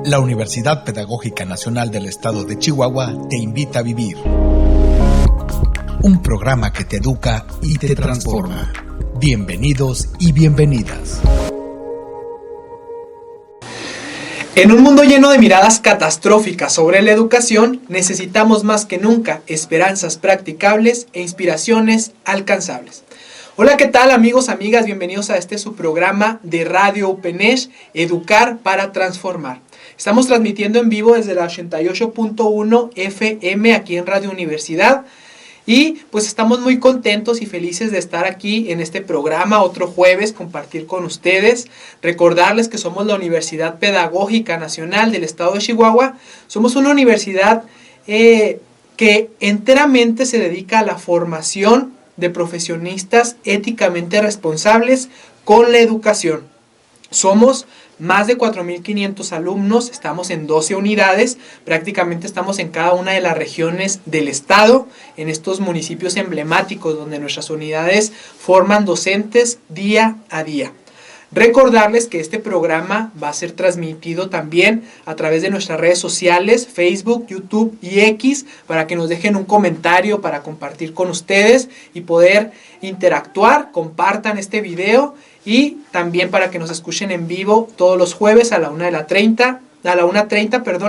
La Universidad Pedagógica Nacional del Estado de Chihuahua te invita a vivir un programa que te educa y te transforma. Bienvenidos y bienvenidas. En un mundo lleno de miradas catastróficas sobre la educación, necesitamos más que nunca esperanzas practicables e inspiraciones alcanzables. Hola, ¿qué tal amigos, amigas? Bienvenidos a este su programa de Radio UPNESH, Educar para Transformar. Estamos transmitiendo en vivo desde la 88.1 FM aquí en Radio Universidad. Y pues estamos muy contentos y felices de estar aquí en este programa otro jueves, compartir con ustedes, recordarles que somos la Universidad Pedagógica Nacional del Estado de Chihuahua. Somos una universidad que enteramente se dedica a la formación de profesionistas éticamente responsables con la educación. Somos más de 4.500 alumnos, estamos en 12 unidades, prácticamente estamos en cada una de las regiones del estado, en estos municipios emblemáticos donde nuestras unidades forman docentes día a día. Recordarles que este programa va a ser transmitido también a través de nuestras redes sociales, Facebook, YouTube y X, para que nos dejen un comentario para compartir con ustedes y poder interactuar, compartan este video. Y también para que nos escuchen en vivo todos los jueves a la 1:30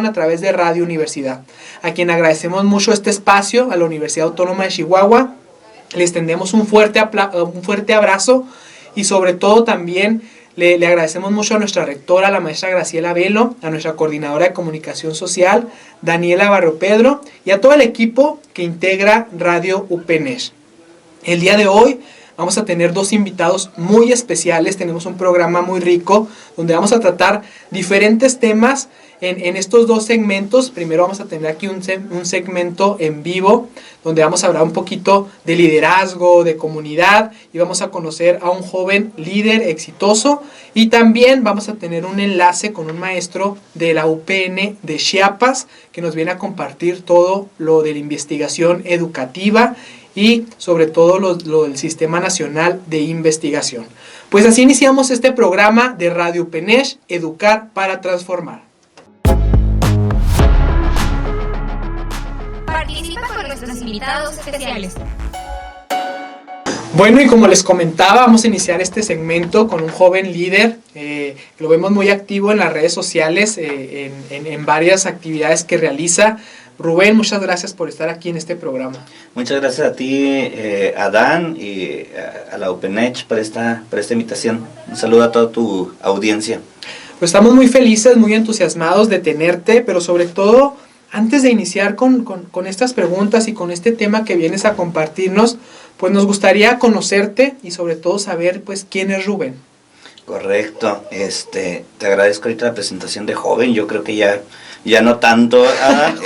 a través de Radio Universidad. A quien agradecemos mucho este espacio, a la Universidad Autónoma de Chihuahua. Les tendemos un fuerte abrazo y sobre todo también le agradecemos mucho a nuestra rectora, la maestra Graciela Velo, a nuestra coordinadora de comunicación social, Daniela Barropedro, y a todo el equipo que integra Radio UPNESH. El día de hoy vamos a tener dos invitados muy especiales, tenemos un programa muy rico donde vamos a tratar diferentes temas en estos dos segmentos. Primero vamos a tener aquí un segmento en vivo donde vamos a hablar un poquito de liderazgo, de comunidad y vamos a conocer a un joven líder exitoso y también vamos a tener un enlace con un maestro de la UPN de Chiapas que nos viene a compartir todo lo de la investigación educativa y sobre todo lo del Sistema Nacional de Investigación. Pues así iniciamos este programa de Radio UPNESH, Educar para Transformar. Participa con nuestros invitados especiales. Bueno, y como les comentaba, vamos a iniciar este segmento con un joven líder. Lo vemos muy activo en las redes sociales, en varias actividades que realiza. Rubén, muchas gracias por estar aquí en este programa. Muchas gracias a ti, Adán, y a la UPNESH por esta invitación. Un saludo a toda tu audiencia. Pues estamos muy felices, muy entusiasmados de tenerte, pero sobre todo, antes de iniciar con estas preguntas y con este tema que vienes a compartirnos, pues nos gustaría conocerte y sobre todo saber pues quién es Rubén. Correcto, te agradezco ahorita la presentación de joven, yo creo que ya no tanto, Adán.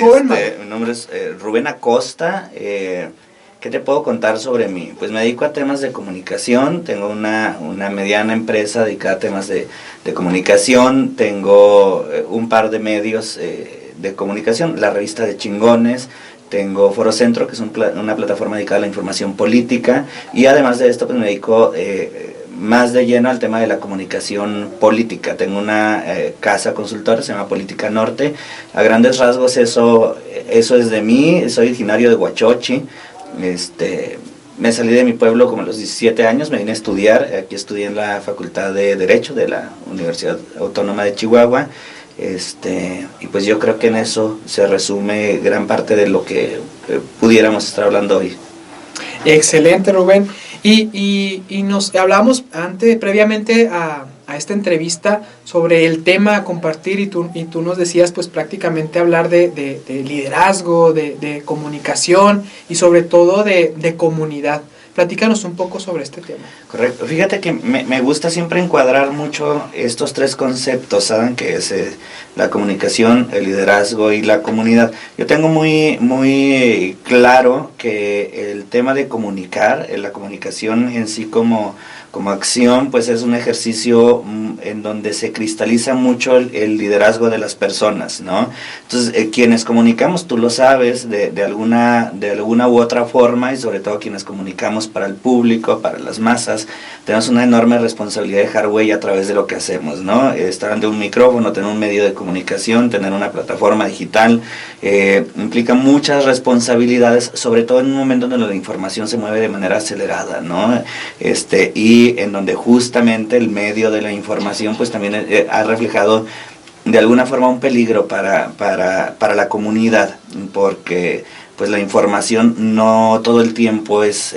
Mi nombre es Rubén Acosta. ¿Qué te puedo contar sobre mí? Pues me dedico a temas de comunicación, tengo una mediana empresa dedicada a temas de comunicación, tengo un par de medios de comunicación, la revista de Chingones, tengo Foro Centro, que es una plataforma dedicada a la información política, y además de esto pues me dedico más de lleno al tema de la comunicación política. Tengo una casa consultora, se llama Política Norte. A grandes rasgos eso es de mí. Soy originario de Huachochi. Me salí de mi pueblo como a los 17 años, me vine a estudiar. Aquí estudié en la Facultad de Derecho de la Universidad Autónoma de Chihuahua. Y pues yo creo que en eso se resume gran parte de lo que pudiéramos estar hablando hoy. Excelente, Rubén. Y nos hablamos previamente a esta entrevista sobre el tema a compartir y tú nos decías pues prácticamente hablar de liderazgo, de comunicación y sobre todo de comunidad. Platícanos un poco sobre este tema. Correcto. Fíjate que me gusta siempre encuadrar mucho estos tres conceptos, ¿saben? Que es la comunicación, el liderazgo y la comunidad. Yo tengo muy claro que el tema de comunicar, la comunicación en sí como como acción, pues es un ejercicio en donde se cristaliza mucho el liderazgo de las personas, ¿no? Entonces, quienes comunicamos, tú lo sabes, de alguna u otra forma, y sobre todo quienes comunicamos para el público, para las masas, tenemos una enorme responsabilidad de dejar huella a través de lo que hacemos, ¿no? Estar ante un micrófono, tener un medio de comunicación, tener una plataforma digital, implica muchas responsabilidades, sobre todo en un momento donde la información se mueve de manera acelerada, ¿no? Y en donde justamente el medio de la información pues también ha reflejado de alguna forma un peligro para la comunidad, porque pues la información no todo el tiempo es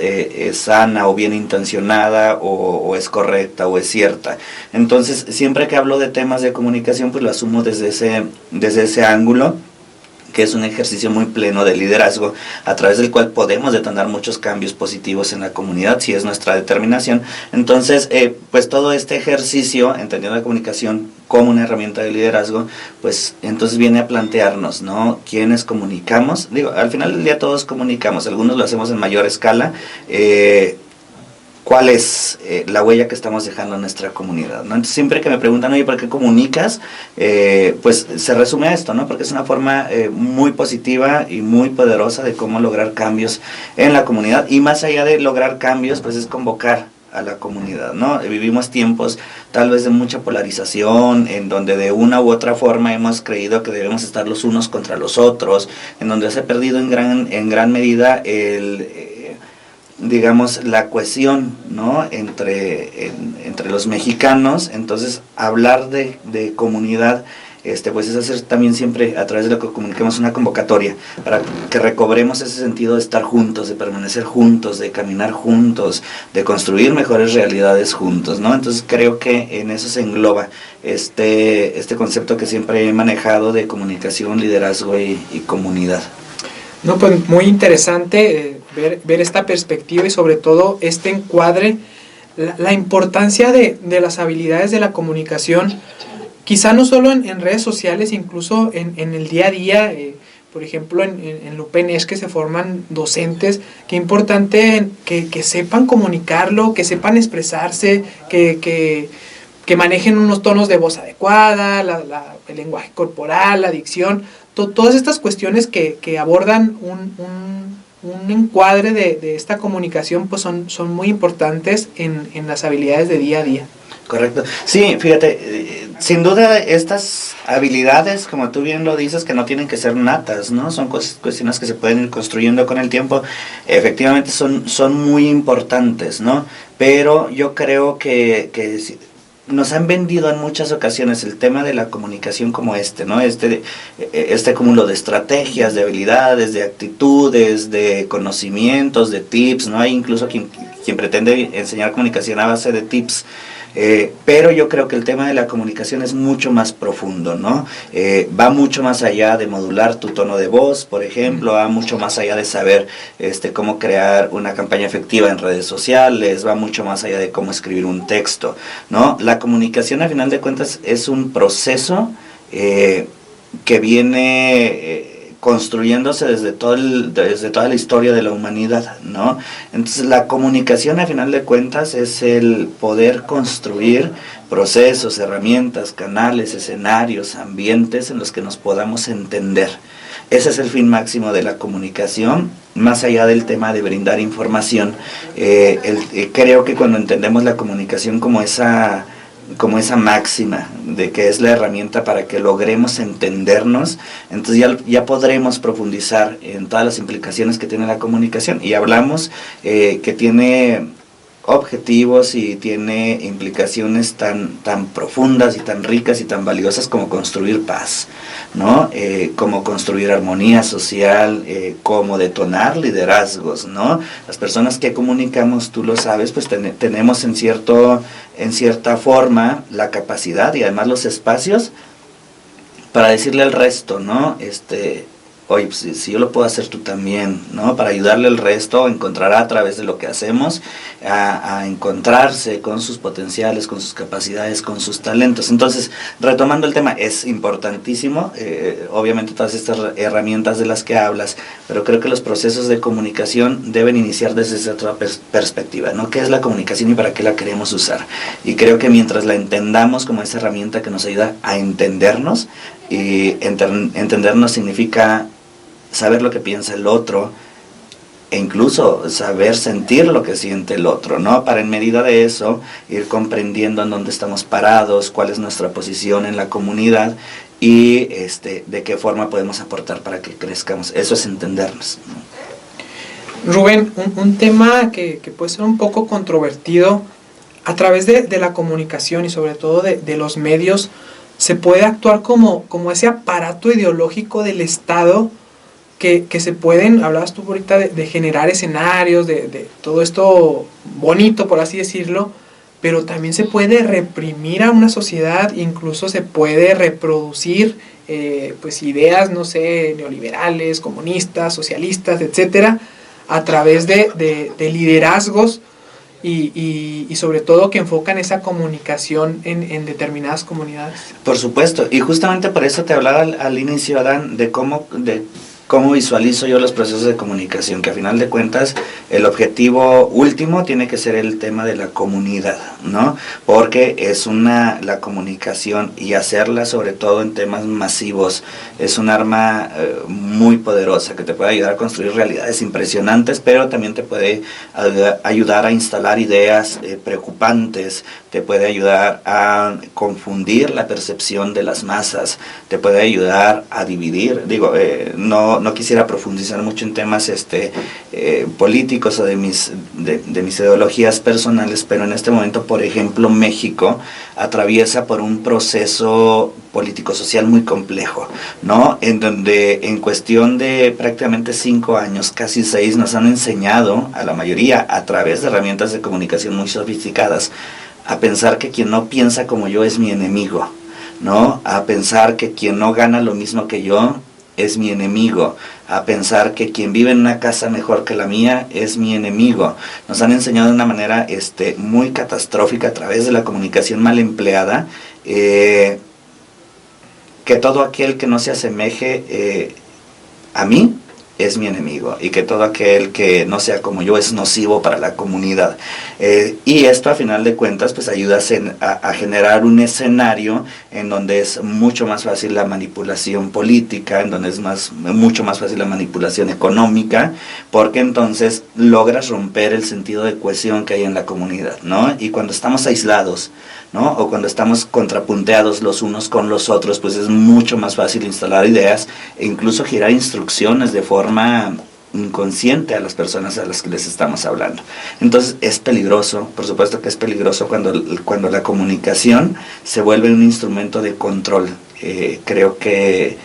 sana o bien intencionada o es correcta o es cierta. Entonces, siempre que hablo de temas de comunicación, pues lo asumo desde ese ángulo, que es un ejercicio muy pleno de liderazgo, a través del cual podemos detonar muchos cambios positivos en la comunidad, si es nuestra determinación. Entonces, pues todo este ejercicio, entendiendo la comunicación como una herramienta de liderazgo, pues entonces viene a plantearnos, ¿no? ¿Quiénes comunicamos? Digo, al final del día todos comunicamos, algunos lo hacemos en mayor escala, ¿cuál es la huella que estamos dejando en nuestra comunidad, ¿no? Entonces, siempre que me preguntan, oye, ¿por qué comunicas? Pues se resume a esto, ¿no? Porque es una forma muy positiva y muy poderosa de cómo lograr cambios en la comunidad, y más allá de lograr cambios, pues es convocar a la comunidad, ¿no? Vivimos tiempos tal vez de mucha polarización, en donde de una u otra forma hemos creído que debemos estar los unos contra los otros, en donde se ha perdido en gran medida digamos, la cohesión, ¿no? entre los mexicanos. Entonces, hablar de comunidad, pues es hacer también siempre, a través de lo que comuniquemos, una convocatoria para que recobremos ese sentido de estar juntos, de permanecer juntos, de caminar juntos, de construir mejores realidades juntos, ¿no? Entonces, creo que en eso se engloba este concepto que siempre he manejado de comunicación, liderazgo y comunidad. No, pues muy interesante ver esta perspectiva y sobre todo este encuadre, la importancia de las habilidades de la comunicación, quizá no solo en redes sociales, incluso en el día a día. Por ejemplo, en la UPNESH, que se forman docentes, qué importante que sepan comunicarlo, que sepan expresarse, que manejen unos tonos de voz adecuada, el lenguaje corporal, la dicción, todas estas cuestiones que abordan un encuadre de esta comunicación, pues son muy importantes en las habilidades de día a día. Correcto. Sí, fíjate, sin duda estas habilidades, como tú bien lo dices, que no tienen que ser natas, ¿no? Son cuestiones que se pueden ir construyendo con el tiempo. Efectivamente son muy importantes, ¿no? Pero yo creo que nos han vendido en muchas ocasiones el tema de la comunicación como ¿no? Este cúmulo de estrategias, de habilidades, de actitudes, de conocimientos, de tips, ¿no? Hay incluso quien pretende enseñar comunicación a base de tips. Pero yo creo que el tema de la comunicación es mucho más profundo, ¿no? Va mucho más allá de modular tu tono de voz, por ejemplo, va mucho más allá de saber cómo crear una campaña efectiva en redes sociales, va mucho más allá de cómo escribir un texto, ¿no? La comunicación, a final de cuentas, es un proceso que viene construyéndose desde toda la historia de la humanidad, ¿no? Entonces, la comunicación, a final de cuentas, es el poder construir procesos, herramientas, canales, escenarios, ambientes en los que nos podamos entender. Ese es el fin máximo de la comunicación, más allá del tema de brindar información. Creo que cuando entendemos la comunicación como esa máxima de que es la herramienta para que logremos entendernos, entonces ya podremos profundizar en todas las implicaciones que tiene la comunicación, y hablamos que tiene objetivos y tiene implicaciones tan profundas y tan ricas y tan valiosas como construir paz, ¿no? Como construir armonía social, como detonar liderazgos, ¿no? Las personas que comunicamos, tú lo sabes, pues tenemos en cierta forma la capacidad y además los espacios para decirle al resto, ¿no? oye, pues, si yo lo puedo hacer, tú también, ¿no? Para ayudarle al resto, encontrará a través de lo que hacemos, a encontrarse con sus potenciales, con sus capacidades, con sus talentos. Entonces, retomando el tema, es importantísimo, obviamente todas estas herramientas de las que hablas, pero creo que los procesos de comunicación deben iniciar desde esa otra perspectiva, ¿no? ¿Qué es la comunicación y para qué la queremos usar? Y creo que mientras la entendamos como esa herramienta que nos ayuda a entendernos, y entendernos significa saber lo que piensa el otro, e incluso saber sentir lo que siente el otro, ¿no? Para en medida de eso ir comprendiendo en dónde estamos parados, cuál es nuestra posición en la comunidad y de qué forma podemos aportar para que crezcamos. Eso es entendernos, ¿no? Rubén, un tema que puede ser un poco controvertido, a través de la comunicación y sobre todo de los medios, se puede actuar como ese aparato ideológico del Estado que se pueden, hablabas tú ahorita de generar escenarios, de todo esto bonito, por así decirlo, pero también se puede reprimir a una sociedad, incluso se puede reproducir pues ideas, no sé, neoliberales, comunistas, socialistas, etcétera, a través de liderazgos y sobre todo que enfocan esa comunicación en determinadas comunidades. Por supuesto, y justamente por eso te hablaba al inicio, Adán, de cómo visualizo yo los procesos de comunicación, que a final de cuentas el objetivo último tiene que ser el tema de la comunidad, ¿no? Porque es la comunicación, y hacerla sobre todo en temas masivos, es un arma muy poderosa que te puede ayudar a construir realidades impresionantes, pero también te puede ayudar a instalar ideas preocupantes, te puede ayudar a confundir la percepción de las masas, te puede ayudar a dividir. No quisiera profundizar mucho en temas políticos o de mis ideologías personales, pero en este momento, por ejemplo, México atraviesa por un proceso político-social muy complejo, ¿no? En donde en cuestión de prácticamente 5 años, casi 6, nos han enseñado a la mayoría, a través de herramientas de comunicación muy sofisticadas, a pensar que quien no piensa como yo es mi enemigo, ¿no? A pensar que quien no gana lo mismo que yo es mi enemigo, a pensar que quien vive en una casa mejor que la mía es mi enemigo. Nos han enseñado de una manera muy catastrófica, a través de la comunicación mal empleada, que todo aquel que no se asemeje a mí es mi enemigo, y que todo aquel que no sea como yo es nocivo para la comunidad. Y esto, a final de cuentas, pues ayuda a generar un escenario en donde es mucho más fácil la manipulación política, en donde es mucho más fácil la manipulación económica, porque entonces logras romper el sentido de cohesión que hay en la comunidad, ¿no? Y cuando estamos aislados, ¿no? O cuando estamos contrapunteados los unos con los otros, pues es mucho más fácil instalar ideas e incluso girar instrucciones de forma inconsciente a las personas a las que les estamos hablando. Entonces es peligroso, por supuesto que es peligroso cuando la comunicación se vuelve un instrumento de control. Creo que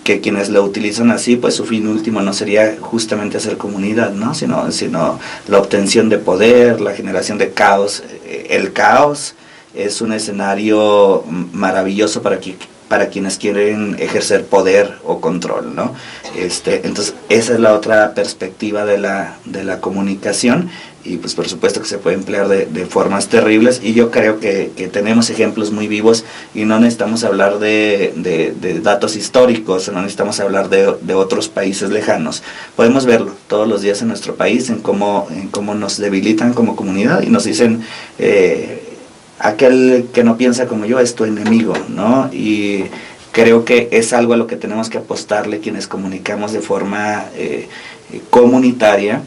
quienes lo utilizan así, pues su fin último no sería justamente hacer comunidad, ¿no? sino la obtención de poder, la generación de caos. El caos es un escenario maravilloso para quienes quieren ejercer poder o control, ¿no? Entonces esa es la otra perspectiva de la comunicación, y pues por supuesto que se puede emplear de formas terribles, y yo creo que tenemos ejemplos muy vivos, y no necesitamos hablar de datos históricos, no necesitamos hablar de otros países lejanos. Podemos verlo todos los días en nuestro país, en cómo nos debilitan como comunidad y nos dicen aquel que no piensa como yo es tu enemigo, ¿no? Y creo que es algo a lo que tenemos que apostarle quienes comunicamos de forma comunitaria,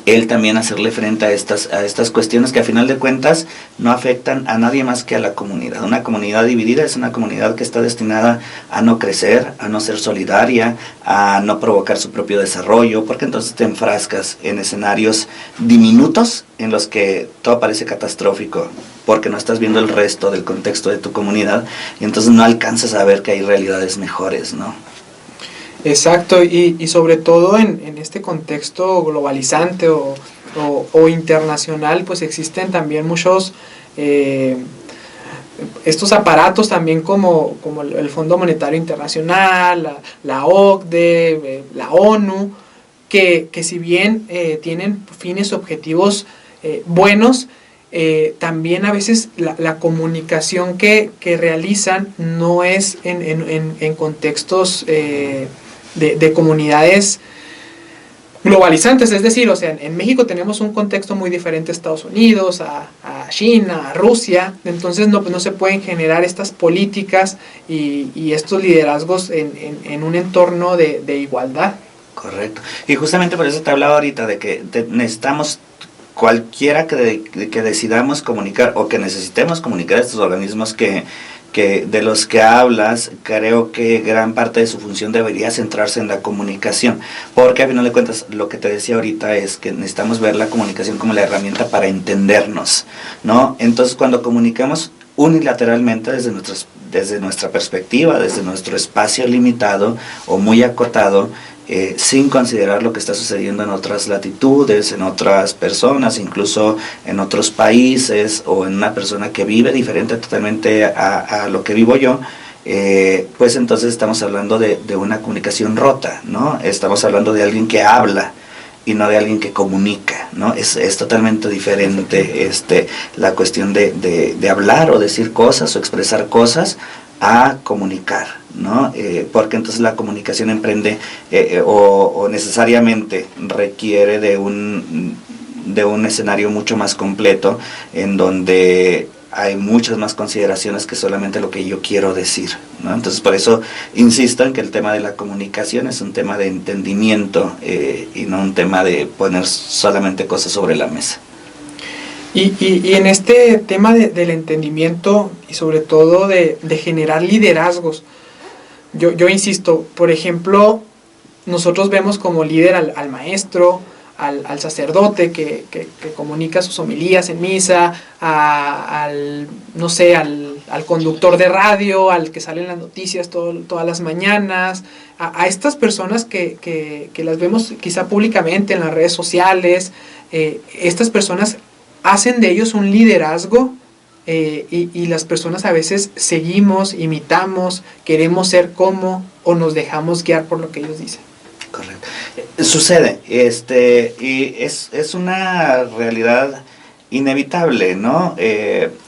él también hacerle frente a estas cuestiones que a final de cuentas no afectan a nadie más que a la comunidad. Una comunidad dividida es una comunidad que está destinada a no crecer, a no ser solidaria, a no provocar su propio desarrollo, porque entonces te enfrascas en escenarios diminutos en los que todo parece catastrófico, porque no estás viendo el resto del contexto de tu comunidad, y entonces no alcanzas a ver que hay realidades mejores, ¿no? Exacto, y sobre todo en este contexto globalizante o internacional, pues existen también muchos estos aparatos también como el Fondo Monetario Internacional, la OCDE, la ONU, que si bien tienen fines objetivos buenos, también a veces la comunicación que realizan no es en contextos de comunidades globalizantes, es decir, o sea, en México tenemos un contexto muy diferente a Estados Unidos, a China, a Rusia, entonces no se pueden generar estas políticas y estos liderazgos en un entorno de igualdad. Correcto. Y justamente por eso te hablaba ahorita de que necesitamos cualquiera que decidamos comunicar o que necesitemos comunicar a estos organismos que de los que hablas, creo que gran parte de su función debería centrarse en la comunicación, porque a final de cuentas lo que te decía ahorita es que necesitamos ver la comunicación como la herramienta para entendernos, ¿no? Entonces cuando comunicamos unilateralmente desde nuestra perspectiva, desde nuestro espacio limitado o muy acotado, sin considerar lo que está sucediendo en otras latitudes, en otras personas, incluso en otros países, o en una persona que vive diferente totalmente a lo que vivo yo, pues entonces estamos hablando de una comunicación rota, ¿no? Estamos hablando de alguien que habla y no de alguien que comunica, ¿no? Es totalmente diferente la cuestión de hablar o decir cosas o expresar cosas a comunicar, ¿no? Porque entonces la comunicación emprende o necesariamente requiere de un escenario mucho más completo, en donde hay muchas más consideraciones que solamente lo que yo quiero decir, ¿no? Entonces por eso insisto en que el tema de la comunicación es un tema de entendimiento y no un tema de poner solamente cosas sobre la mesa. Y en este tema del entendimiento y sobre todo de generar liderazgos, yo insisto, por ejemplo, nosotros vemos como líder al maestro, al sacerdote que comunica sus homilías en misa, al conductor de radio, al que sale en las noticias todas las mañanas, a estas personas que las vemos quizá públicamente en las redes sociales. Estas personas hacen de ellos un liderazgo y las personas a veces seguimos, imitamos, queremos ser como o nos dejamos guiar por lo que ellos dicen. Correcto. Sucede, y es una realidad inevitable, ¿no?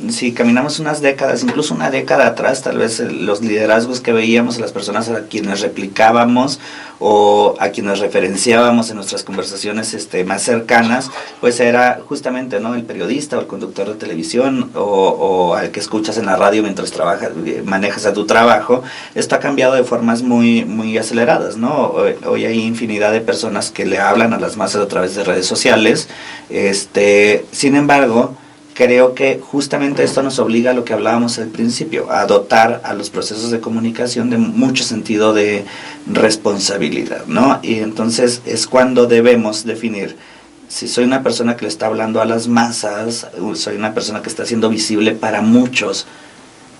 Si caminamos unas décadas, incluso una década atrás, tal vez los liderazgos que veíamos, las personas a quienes replicábamos o a quienes referenciábamos en nuestras conversaciones más cercanas, pues era justamente, ¿no?, el periodista o el conductor de televisión o al que escuchas en la radio mientras manejas a tu trabajo. Esto ha cambiado de formas muy, muy aceleradas, ¿no? Hoy hay infinidad de personas que le hablan a las masas a través de redes sociales. Sin embargo, creo que justamente esto nos obliga a lo que hablábamos al principio, a dotar a los procesos de comunicación de mucho sentido de responsabilidad, ¿no? Y entonces es cuando debemos definir si soy una persona que le está hablando a las masas, soy una persona que está siendo visible para muchos,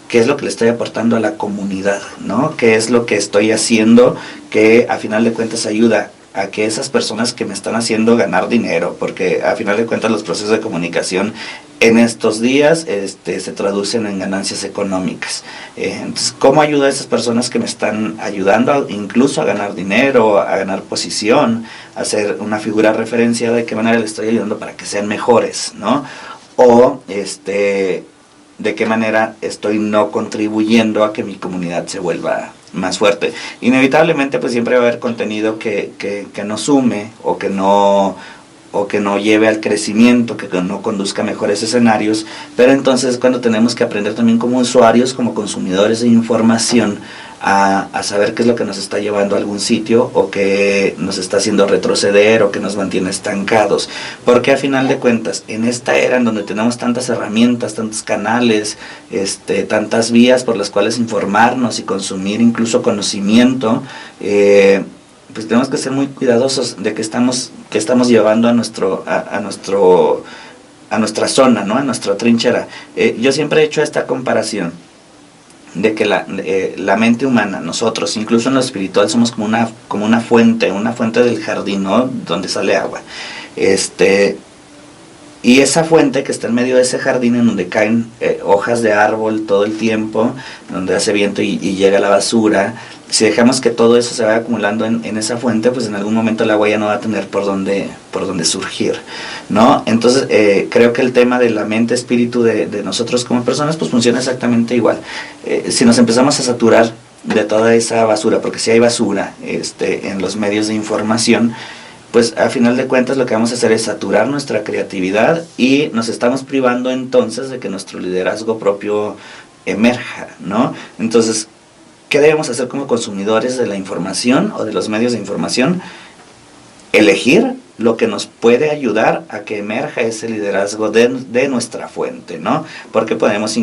qué es lo que le estoy aportando a la comunidad, ¿no? ¿Qué es lo que estoy haciendo que a final de cuentas ayuda a que esas personas que me están haciendo ganar dinero? Porque a final de cuentas los procesos de comunicación en estos días se traducen en ganancias económicas. Entonces, ¿cómo ayudo a esas personas que me están ayudando incluso a ganar dinero, a ganar posición, a ser una figura referenciada? ¿De qué manera les estoy ayudando para que sean mejores, ¿no? O de qué manera estoy no contribuyendo a que mi comunidad se vuelva más fuerte. Inevitablemente pues siempre va a haber contenido que no sume o que no lleve al crecimiento, que no conduzca a mejores escenarios, pero entonces cuando tenemos que aprender también como usuarios, como consumidores de información, a saber qué es lo que nos está llevando a algún sitio o que nos está haciendo retroceder o que nos mantiene estancados, porque a final de cuentas en esta era en donde tenemos tantas herramientas, tantos canales, tantas vías por las cuales informarnos y consumir incluso conocimiento, pues tenemos que ser muy cuidadosos de que estamos llevando a nuestra zona, ¿no?, a nuestra trinchera. Yo siempre he hecho esta comparación de que la mente humana, nosotros, incluso en lo espiritual, somos como una fuente del jardín, ¿no?, donde sale agua. Y esa fuente que está en medio de ese jardín, en donde caen hojas de árbol todo el tiempo, donde hace viento y llega la basura, si dejamos que todo eso se vaya acumulando en esa fuente, pues en algún momento el agua ya no va a tener por dónde surgir, ¿no? Entonces creo que el tema de la mente, espíritu de nosotros como personas, pues funciona exactamente igual. Si nos empezamos a saturar de toda esa basura, porque si hay basura en los medios de información, pues a final de cuentas lo que vamos a hacer es saturar nuestra creatividad y nos estamos privando entonces de que nuestro liderazgo propio emerja, ¿no? Entonces, ¿qué debemos hacer como consumidores de la información o de los medios de información? Elegir lo que nos puede ayudar a que emerja ese liderazgo de nuestra fuente, ¿no? Porque podemos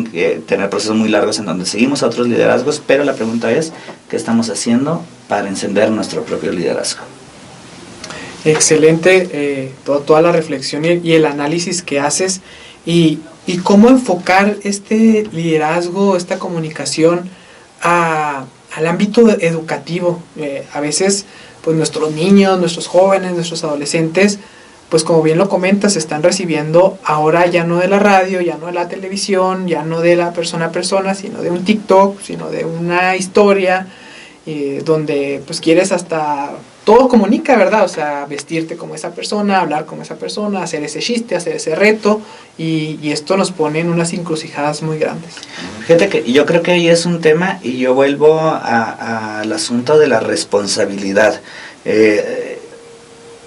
tener procesos muy largos en donde seguimos a otros liderazgos, pero la pregunta es, ¿qué estamos haciendo para encender nuestro propio liderazgo? Excelente, toda la reflexión y el análisis que haces y cómo enfocar este liderazgo, esta comunicación al ámbito educativo. A veces pues nuestros niños, nuestros jóvenes, nuestros adolescentes, pues como bien lo comentas, están recibiendo ahora ya no de la radio, ya no de la televisión, ya no de la persona a persona, sino de un TikTok, sino de una historia, donde pues quieres hasta, todo comunica, ¿verdad? O sea, vestirte como esa persona, hablar como esa persona, hacer ese chiste, hacer ese reto, y esto nos pone en unas encrucijadas muy grandes. Fíjate que yo creo que ahí es un tema, y yo vuelvo al asunto de la responsabilidad.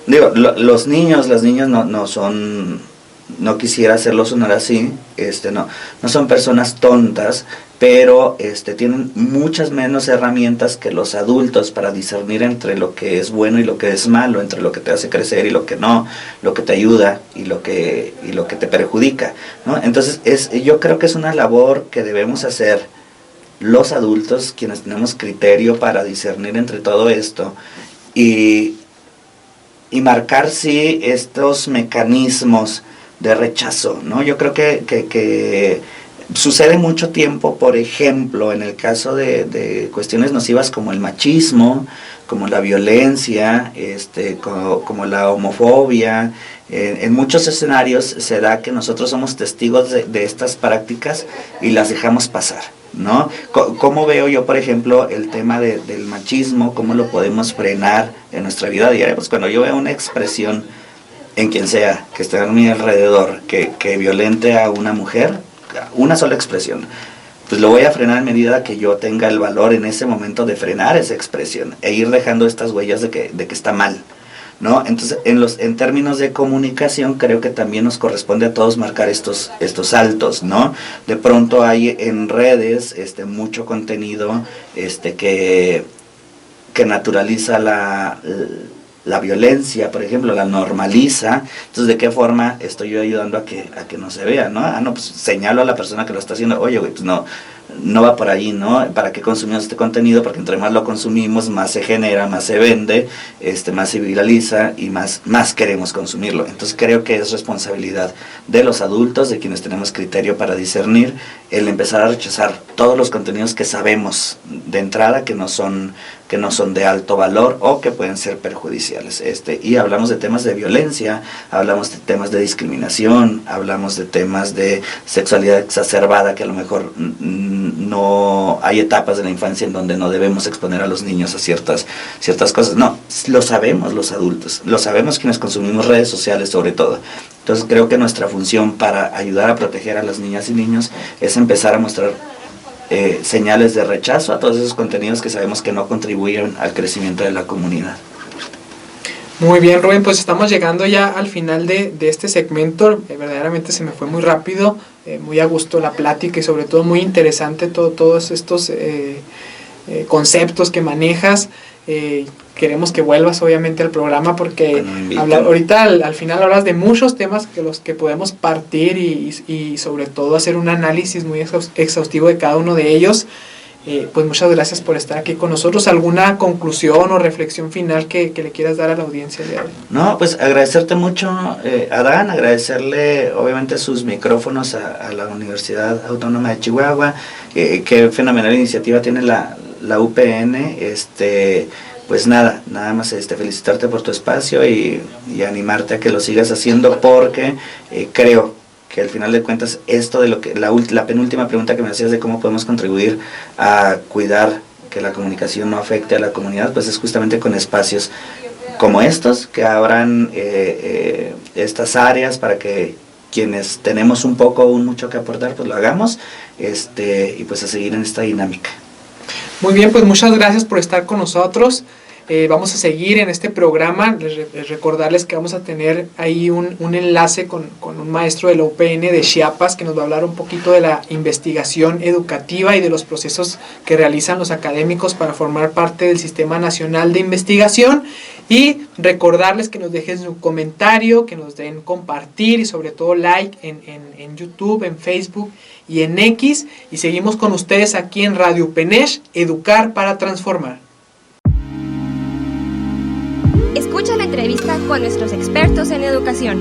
Los niños, las niñas no son, no quisiera hacerlos sonar así, no son personas tontas, pero tienen muchas menos herramientas que los adultos para discernir entre lo que es bueno y lo que es malo, entre lo que te hace crecer y lo que no, lo que te ayuda y lo que te perjudica, ¿no? Entonces yo creo que es una labor que debemos hacer los adultos, quienes tenemos criterio para discernir entre todo esto y marcar sí estos mecanismos de rechazo, ¿no? Yo creo que sucede mucho tiempo, por ejemplo, en el caso de cuestiones nocivas como el machismo, como la violencia, como la homofobia. En muchos escenarios se da que nosotros somos testigos de estas prácticas y las dejamos pasar, ¿no? ¿Cómo veo yo, por ejemplo, el tema del machismo? ¿Cómo lo podemos frenar en nuestra vida diaria? Pues cuando yo veo una expresión en quien sea que esté a mi alrededor que violente a una mujer, una sola expresión, pues lo voy a frenar en medida que yo tenga el valor en ese momento de frenar esa expresión e ir dejando estas huellas de que está mal, ¿no? Entonces, en términos de comunicación, creo que también nos corresponde a todos marcar estos saltos, ¿no? De pronto hay en redes mucho contenido que naturaliza la violencia, por ejemplo, la normaliza. Entonces, ¿de qué forma estoy yo ayudando a que no se vea, ¿no? Pues señalo a la persona que lo está haciendo, oye, güey, pues no va por ahí, ¿no? ¿Para qué consumimos este contenido? Porque entre más lo consumimos, más se genera, más se vende, más se viraliza y más queremos consumirlo. Entonces creo que es responsabilidad de los adultos, de quienes tenemos criterio para discernir, el empezar a rechazar todos los contenidos que sabemos de entrada que no son de alto valor o que pueden ser perjudiciales. Y hablamos de temas de violencia, hablamos de temas de discriminación, hablamos de temas de sexualidad exacerbada, que a lo mejor no hay etapas de la infancia en donde no debemos exponer a los niños a ciertas cosas. No, lo sabemos los adultos, lo sabemos quienes consumimos redes sociales sobre todo. Entonces creo que nuestra función para ayudar a proteger a las niñas y niños es empezar a mostrar señales de rechazo a todos esos contenidos que sabemos que no contribuyen al crecimiento de la comunidad. Muy bien, Rubén, pues estamos llegando ya al final de este segmento. Verdaderamente se me fue muy rápido, muy a gusto la plática y sobre todo muy interesante todos estos conceptos que manejas. Queremos que vuelvas obviamente al programa porque ahorita al final hablas de muchos temas que los que podemos partir y sobre todo hacer un análisis muy exhaustivo de cada uno de ellos. Pues muchas gracias por estar aquí con nosotros. ¿Alguna conclusión o reflexión final que le quieras dar a la audiencia de hoy? No, pues agradecerte mucho, Adán, agradecerle obviamente sus micrófonos a la Universidad Autónoma de Chihuahua. Qué fenomenal iniciativa tiene la UPN, pues nada más felicitarte por tu espacio y animarte a que lo sigas haciendo, porque creo que al final de cuentas esto de lo que la penúltima pregunta que me hacías de cómo podemos contribuir a cuidar que la comunicación no afecte a la comunidad, pues es justamente con espacios como estos, que abran estas áreas para que quienes tenemos mucho que aportar, pues lo hagamos, y pues a seguir en esta dinámica. Muy bien, pues muchas gracias por estar con nosotros. Vamos a seguir en este programa. Recordarles que vamos a tener ahí un enlace con un maestro de la UPN de Chiapas, que nos va a hablar un poquito de la investigación educativa y de los procesos que realizan los académicos para formar parte del Sistema Nacional de Investigación. Y recordarles que nos dejen su comentario, que nos den compartir y sobre todo like en YouTube, en Facebook y en X. Y seguimos con ustedes aquí en Radio UPNESH, Educar para Transformar. Escucha la entrevista con nuestros expertos en educación.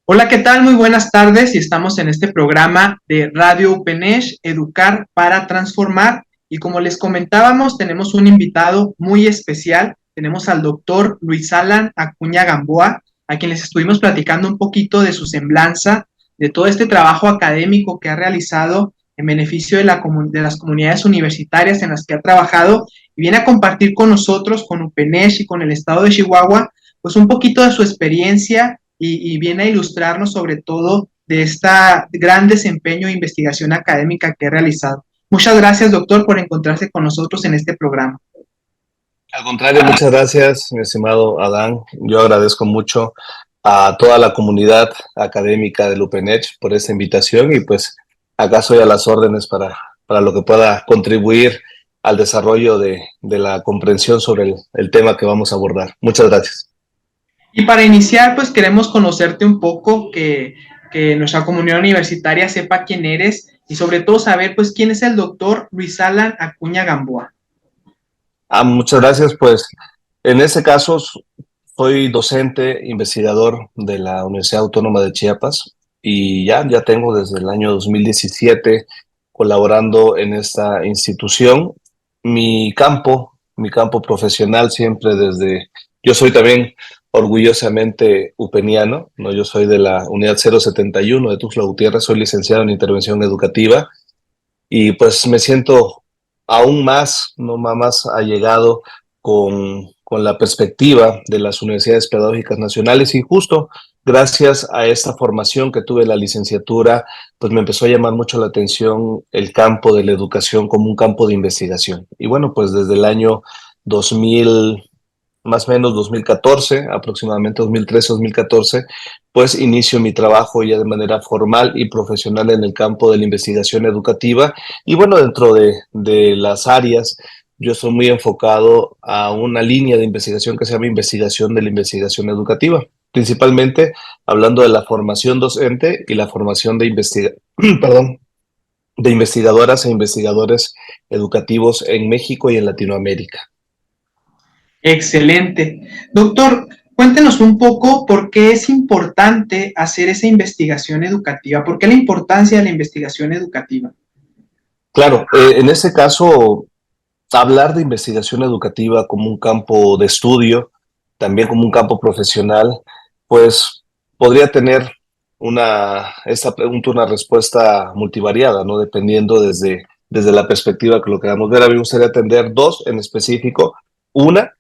Hola, ¿qué tal? Muy buenas tardes y estamos en este programa de Radio UPNESH, Educar para Transformar. Y como les comentábamos, tenemos un invitado muy especial. Tenemos al doctor Luis Alan Acuña Gamboa, a quien les estuvimos platicando un poquito de su semblanza, de todo este trabajo académico que ha realizado en beneficio de las comunidades universitarias en las que ha trabajado, y viene a compartir con nosotros, con UPNESH y con el estado de Chihuahua, pues un poquito de su experiencia y viene a ilustrarnos sobre todo de este gran desempeño e investigación académica que ha realizado. Muchas gracias, doctor, por encontrarse con nosotros en este programa. Al contrario, muchas gracias, mi estimado Adán. Yo agradezco mucho a toda la comunidad académica del UPNESH por esta invitación y pues acá soy a las órdenes para lo que pueda contribuir al desarrollo de la comprensión sobre el tema que vamos a abordar. Muchas gracias. Y para iniciar, pues queremos conocerte un poco, que nuestra comunidad universitaria sepa quién eres y sobre todo saber, pues, quién es el doctor Luis Alan Acuña Gamboa. Muchas gracias. Pues en este caso soy docente, investigador de la Universidad Autónoma de Chiapas y ya tengo desde el año 2017 colaborando en esta institución. Mi campo profesional siempre yo soy también orgullosamente upeniano, ¿no? Yo soy de la unidad 071 de Tuxtla Gutiérrez, soy licenciado en intervención educativa y pues me siento aún más allegado con la perspectiva de las universidades pedagógicas nacionales, y justo gracias a esta formación que tuve en la licenciatura, pues me empezó a llamar mucho la atención el campo de la educación como un campo de investigación. Y bueno, pues desde el año 2000, más o menos 2014, aproximadamente 2013-2014, pues inicio mi trabajo ya de manera formal y profesional en el campo de la investigación educativa. Y bueno, dentro de las áreas, yo soy muy enfocado a una línea de investigación que se llama investigación de la investigación educativa, principalmente hablando de la formación docente y la formación de investigadoras e investigadores educativos en México y en Latinoamérica. Excelente. Doctor, cuéntenos un poco por qué es importante hacer esa investigación educativa. ¿Por qué la importancia de la investigación educativa? Claro, en este caso, hablar de investigación educativa como un campo de estudio, también como un campo profesional, pues podría tener esta pregunta una respuesta multivariada, ¿no? Dependiendo desde la perspectiva que lo queramos ver. A mí me gustaría atender dos en específico. Una,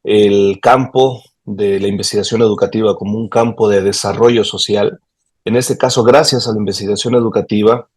el campo de la investigación educativa como un campo de desarrollo social. En este caso, gracias a la investigación educativa,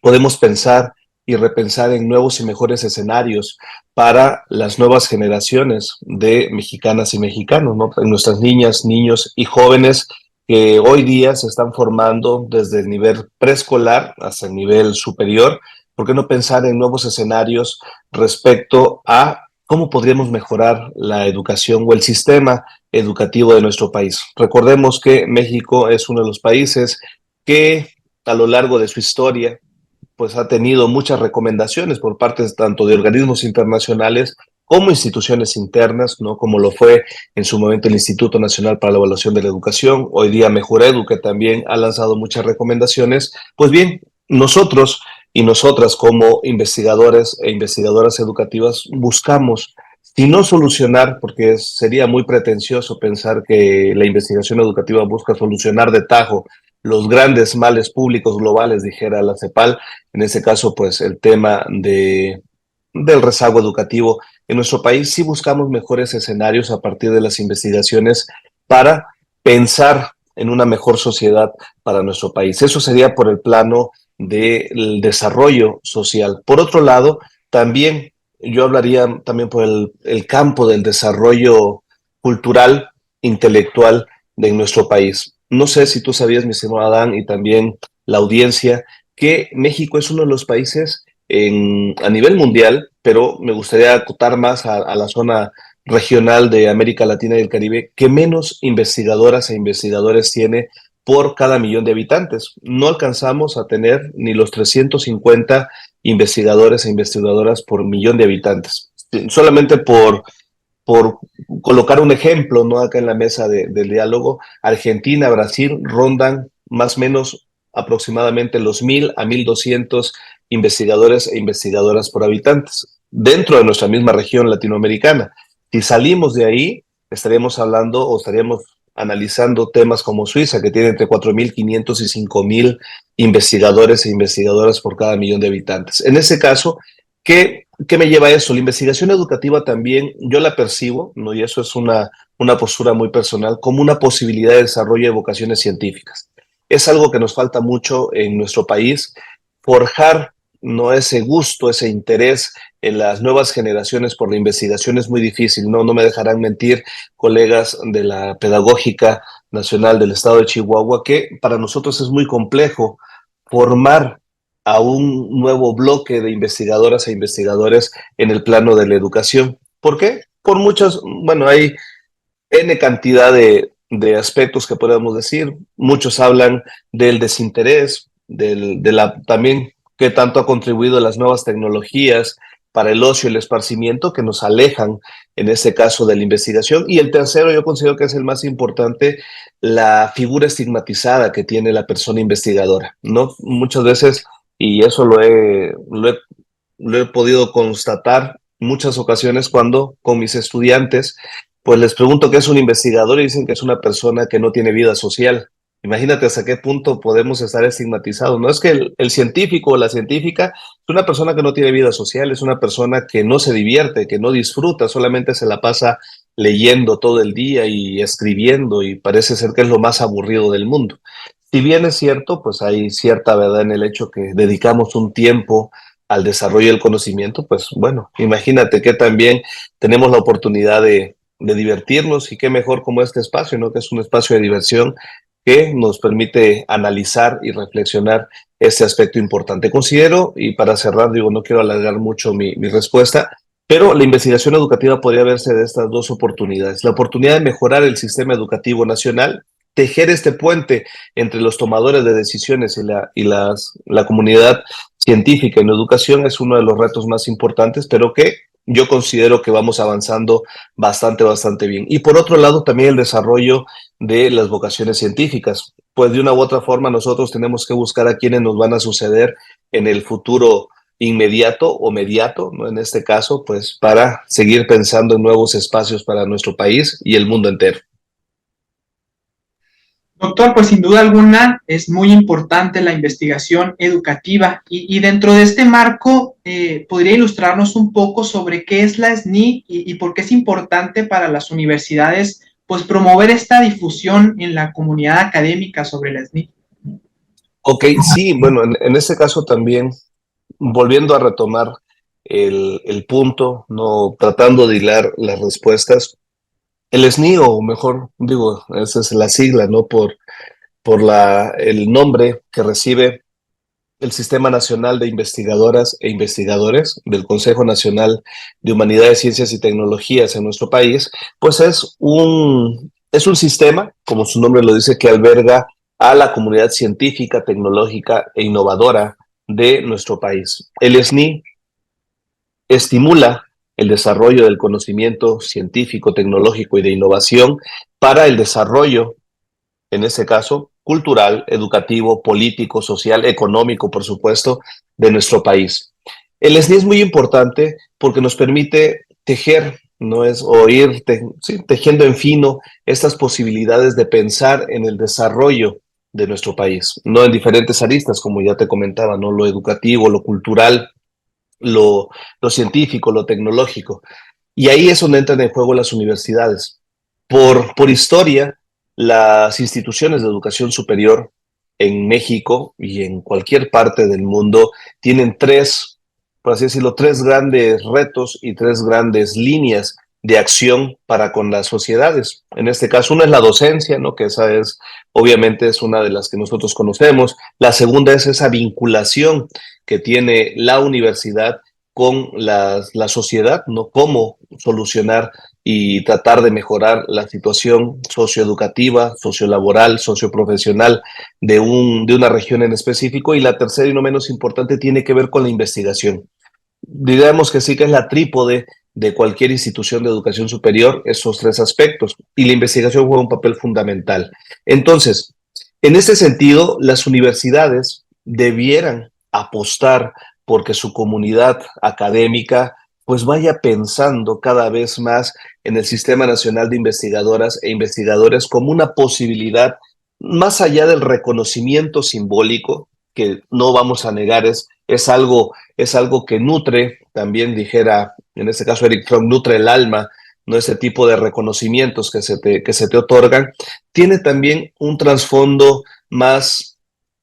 podemos pensar y repensar en nuevos y mejores escenarios para las nuevas generaciones de mexicanas y mexicanos, ¿no? En nuestras niñas, niños y jóvenes que hoy día se están formando desde el nivel preescolar hasta el nivel superior. ¿Por qué no pensar en nuevos escenarios respecto a cómo podríamos mejorar la educación o el sistema educativo de nuestro país? Recordemos que México es uno de los países que a lo largo de su historia pues ha tenido muchas recomendaciones por parte tanto de organismos internacionales como instituciones internas, ¿no? Como lo fue en su momento el Instituto Nacional para la Evaluación de la Educación, hoy día Mejoredu, que también ha lanzado muchas recomendaciones. Pues bien, nosotros y nosotras como investigadores e investigadoras educativas buscamos, si no solucionar, porque sería muy pretencioso pensar que la investigación educativa busca solucionar de tajo los grandes males públicos globales, dijera la CEPAL, en ese caso, pues el tema del rezago educativo en nuestro país, sí buscamos mejores escenarios a partir de las investigaciones para pensar en una mejor sociedad para nuestro país. Eso sería por el plano del desarrollo social. Por otro lado, también yo hablaría también por el campo del desarrollo cultural, intelectual de nuestro país. No sé si tú sabías, mi estimado Adán, y también la audiencia, que México es uno de los países a nivel mundial, pero me gustaría acotar más a la zona regional de América Latina y el Caribe, que menos investigadoras e investigadores tiene por cada millón de habitantes. No alcanzamos a tener ni los 350 investigadores e investigadoras por millón de habitantes. Solamente por colocar un ejemplo, ¿no? Acá en la mesa del diálogo, Argentina, Brasil rondan más o menos aproximadamente los 1,000 a 1,200 investigadores e investigadoras por habitantes dentro de nuestra misma región latinoamericana. Si salimos de ahí, estaríamos hablando o estaríamos analizando temas como Suiza, que tiene entre 4,500 y 5,000 investigadores e investigadoras por cada millón de habitantes. En ese caso, ¿qué me lleva a eso? La investigación educativa también yo la percibo, ¿no? Y eso es una postura muy personal, como una posibilidad de desarrollo de vocaciones científicas. Es algo que nos falta mucho en nuestro país, forjar, ¿no?, ese gusto, ese interés en las nuevas generaciones por la investigación es muy difícil, no me dejarán mentir colegas de la Pedagógica Nacional del Estado de Chihuahua, que para nosotros es muy complejo formar a un nuevo bloque de investigadoras e investigadores en el plano de la educación. ¿Por qué? Por muchas, bueno, hay N cantidad de aspectos que podemos decir. Muchos hablan del desinterés, también qué tanto ha contribuido las nuevas tecnologías para el ocio y el esparcimiento, que nos alejan en este caso de la investigación. Y el tercero, yo considero que es el más importante, la figura estigmatizada que tiene la persona investigadora, ¿no? Muchas veces, y eso lo he podido constatar muchas ocasiones cuando con mis estudiantes, pues les pregunto qué es un investigador y dicen que es una persona que no tiene vida social. Imagínate hasta qué punto podemos estar estigmatizados. No es que el científico o la científica es una persona que no tiene vida social, es una persona que no se divierte, que no disfruta, solamente se la pasa leyendo todo el día y escribiendo, y parece ser que es lo más aburrido del mundo. Si bien es cierto, pues hay cierta verdad en el hecho que dedicamos un tiempo al desarrollo del conocimiento, pues bueno, imagínate que también tenemos la oportunidad de divertirnos, y qué mejor como este espacio, ¿no? Que es un espacio de diversión que nos permite analizar y reflexionar este aspecto importante. Considero, y para cerrar, digo, no quiero alargar mucho mi respuesta, pero la investigación educativa podría verse de estas dos oportunidades. La oportunidad de mejorar el sistema educativo nacional, tejer este puente entre los tomadores de decisiones y la comunidad científica en educación es uno de los retos más importantes, pero que yo considero que vamos avanzando bastante bien. Y por otro lado, también el desarrollo de las vocaciones científicas. Pues de una u otra forma nosotros tenemos que buscar a quienes nos van a suceder en el futuro inmediato o mediato, ¿no? En este caso, pues para seguir pensando en nuevos espacios para nuestro país y el mundo entero. Doctor, pues sin duda alguna es muy importante la investigación educativa y dentro de este marco, ¿podría ilustrarnos un poco sobre qué es la SNI y por qué es importante para las universidades pues promover esta difusión en la comunidad académica sobre la SNI? Ok, sí, bueno, en este caso también, volviendo a retomar el punto, no tratando de hilar las respuestas, el SNI, o mejor digo, esa es la sigla, ¿no? Por el nombre que recibe el Sistema Nacional de Investigadoras e Investigadores del Consejo Nacional de Humanidades, Ciencias y Tecnologías en nuestro país, pues es un sistema, como su nombre lo dice, que alberga a la comunidad científica, tecnológica e innovadora de nuestro país. El SNI estimula el desarrollo del conocimiento científico, tecnológico y de innovación para el desarrollo, en ese caso, cultural, educativo, político, social, económico, por supuesto, de nuestro país. El SNI es muy importante porque nos permite tejer, no es oír, tejiendo en fino estas posibilidades de pensar en el desarrollo de nuestro país, no en diferentes aristas, como ya te comentaba, no lo educativo, lo cultural, lo científico, lo tecnológico. Y ahí es donde entran en juego las universidades. Por historia, las instituciones de educación superior en México y en cualquier parte del mundo tienen por así decirlo, tres grandes retos y tres grandes líneas de acción para con las sociedades. En este caso, una es la docencia, ¿no? Que esa es, obviamente, es una de las que nosotros conocemos. La segunda es esa vinculación que tiene la universidad con la sociedad, ¿no? Cómo solucionar y tratar de mejorar la situación socioeducativa, sociolaboral, socioprofesional de una región en específico. Y la tercera y no menos importante tiene que ver con la investigación. Digamos que sí que es la trípode de cualquier institución de educación superior, esos tres aspectos, y la investigación juega un papel fundamental. Entonces, en este sentido, las universidades debieran apostar porque su comunidad académica pues vaya pensando cada vez más en el Sistema Nacional de Investigadoras e Investigadores como una posibilidad, más allá del reconocimiento simbólico, que no vamos a negar, es algo que nutre, también dijera, en este caso Eric Fromm, nutre el alma, ¿no? Ese tipo de reconocimientos que se te otorgan, tiene también un trasfondo más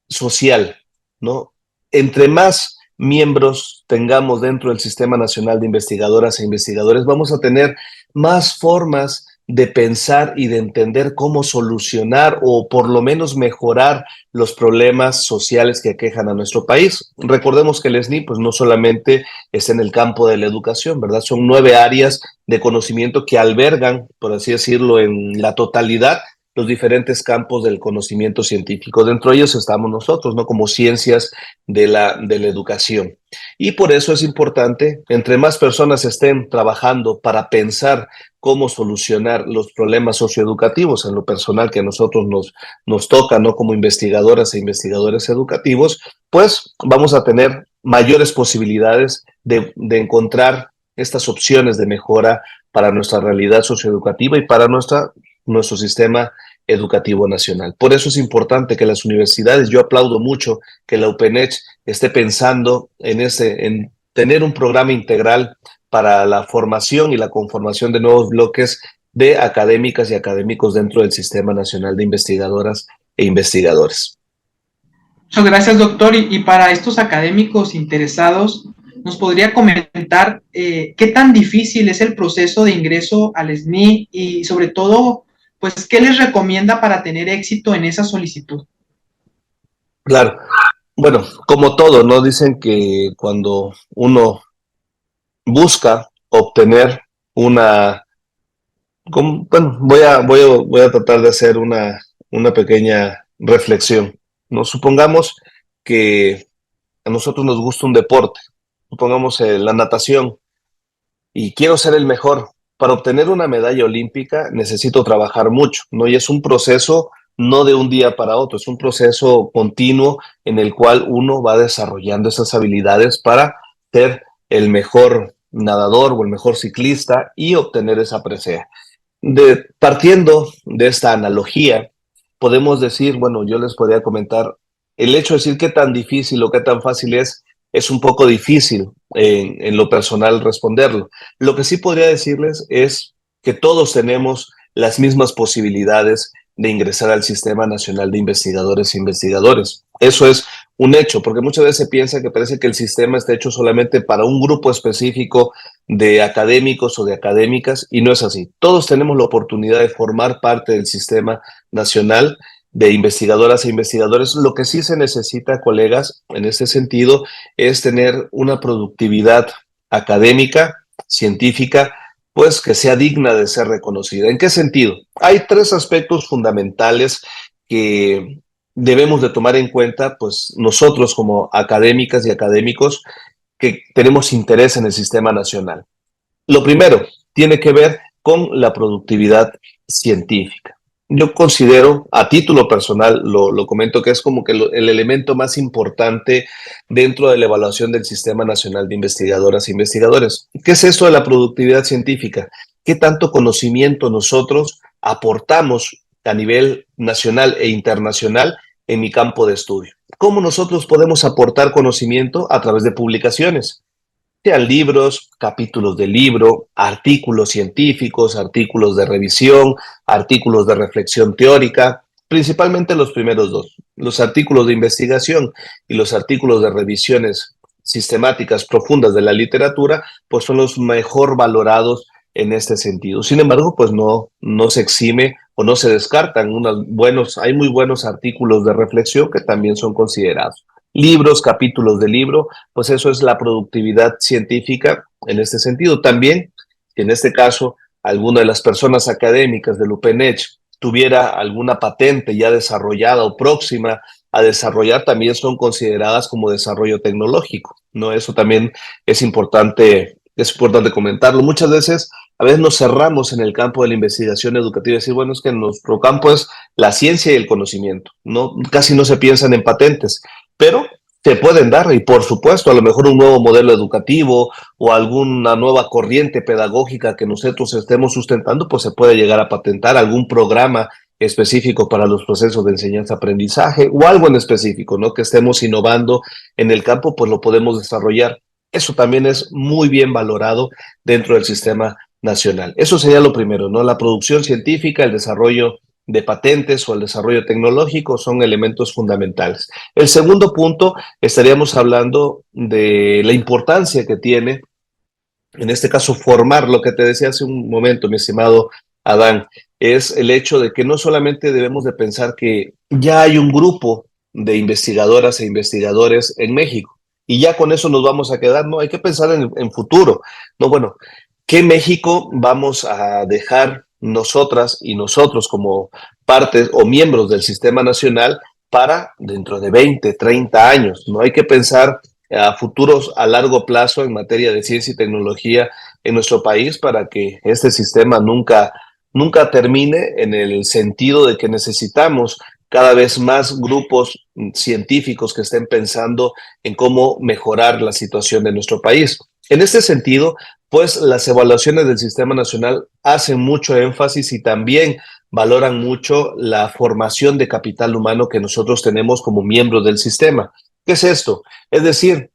social, ¿no? Entre más miembros tengamos dentro del Sistema Nacional de Investigadoras e Investigadores, vamos a tener más formas de pensar y de entender cómo solucionar o por lo menos mejorar los problemas sociales que aquejan a nuestro país. Recordemos que el SNI pues no solamente está en el campo de la educación, ¿verdad? Son 9 áreas de conocimiento que albergan, por así decirlo, en la totalidad los diferentes campos del conocimiento científico. Dentro de ellos estamos nosotros, ¿no? Como ciencias de la educación. Y por eso es importante, entre más personas estén trabajando para pensar cómo solucionar los problemas socioeducativos, en lo personal que a nosotros nos toca, ¿no? Como investigadoras e investigadores educativos, pues vamos a tener mayores posibilidades de encontrar estas opciones de mejora para nuestra realidad socioeducativa y para nuestro sistema educativo nacional. Por eso es importante que las universidades, yo aplaudo mucho que la UPNECH esté pensando en tener un programa integral para la formación y la conformación de nuevos bloques de académicas y académicos dentro del Sistema Nacional de Investigadoras e Investigadores. Muchas gracias, doctor. Y para estos académicos interesados, ¿nos podría comentar qué tan difícil es el proceso de ingreso al SNI y sobre todo, pues, qué les recomienda para tener éxito en esa solicitud? Claro. Bueno, como todo, ¿no? Dicen que cuando uno busca obtener bueno, voy a tratar de hacer una pequeña reflexión, ¿no? Supongamos que a nosotros nos gusta un deporte, supongamos la natación, y quiero ser el mejor. Para obtener una medalla olímpica necesito trabajar mucho, ¿no? Y es un proceso no de un día para otro, es un proceso continuo en el cual uno va desarrollando esas habilidades para ser el mejor nadador o el mejor ciclista y obtener esa presea. Partiendo de esta analogía, podemos decir, bueno, yo les podría comentar, el hecho de decir qué tan difícil o qué tan fácil es un poco difícil en lo personal responderlo. Lo que sí podría decirles es que todos tenemos las mismas posibilidades de ingresar al Sistema Nacional de Investigadores e Investigadores. Eso es un hecho, porque muchas veces se piensa que parece que el sistema está hecho solamente para un grupo específico de académicos o de académicas, y no es así. Todos tenemos la oportunidad de formar parte del Sistema Nacional de Investigadoras e Investigadores. Lo que sí se necesita, colegas, en este sentido, es tener una productividad académica, científica, pues que sea digna de ser reconocida. ¿En qué sentido? Hay 3 aspectos fundamentales que debemos de tomar en cuenta, pues nosotros como académicas y académicos que tenemos interés en el sistema nacional. Lo primero tiene que ver con la productividad científica. yo considero, a título personal, lo comento que es como que el elemento más importante dentro de la evaluación del Sistema Nacional de Investigadoras e Investigadores. ¿Qué es esto de la productividad científica? ¿Qué tanto conocimiento nosotros aportamos a nivel nacional e internacional en mi campo de estudio? ¿Cómo nosotros podemos aportar conocimiento? A través de publicaciones, sean libros, capítulos de libro, artículos científicos, artículos de revisión, artículos de reflexión teórica, principalmente los primeros dos. Los artículos de investigación y los artículos de revisiones sistemáticas profundas de la literatura, pues son los mejor valorados en este sentido. Sin embargo, pues no se exime o no se descartan hay muy buenos artículos de reflexión que también son considerados. Libros, capítulos de libro, pues eso es la productividad científica en este sentido. También, si en este caso alguna de las personas académicas del UPENECH tuviera alguna patente ya desarrollada o próxima a desarrollar, también son consideradas como desarrollo tecnológico, ¿no? Eso también es importante comentarlo. Muchas veces, a veces nos cerramos en el campo de la investigación educativa y decir, bueno, es que nuestro campo es la ciencia y el conocimiento, ¿no? Casi no se piensan en patentes, pero se pueden dar y por supuesto a lo mejor un nuevo modelo educativo o alguna nueva corriente pedagógica que nosotros estemos sustentando, pues se puede llegar a patentar algún programa específico para los procesos de enseñanza-aprendizaje o algo en específico, ¿no? Que estemos innovando en el campo, pues lo podemos desarrollar. Eso también es muy bien valorado dentro del sistema nacional. Eso sería lo primero, ¿no? La producción científica, el desarrollo de patentes o el desarrollo tecnológico son elementos fundamentales. El segundo punto, estaríamos hablando de la importancia que tiene, en este caso, formar, lo que te decía hace un momento, mi estimado Adán, es el hecho de que no solamente debemos de pensar que ya hay un grupo de investigadoras e investigadores en México y ya con eso nos vamos a quedar, no, hay que pensar en futuro, no, bueno, ¿qué México vamos a dejar nosotras y nosotros como partes o miembros del sistema nacional para dentro de 20, 30 años? No hay que pensar a futuros a largo plazo en materia de ciencia y tecnología en nuestro país para que este sistema nunca termine, en el sentido de que necesitamos cada vez más grupos científicos que estén pensando en cómo mejorar la situación de nuestro país. En este sentido, pues las evaluaciones del Sistema Nacional hacen mucho énfasis y también valoran mucho la formación de capital humano que nosotros tenemos como miembros del sistema. ¿Qué es esto? Es decir,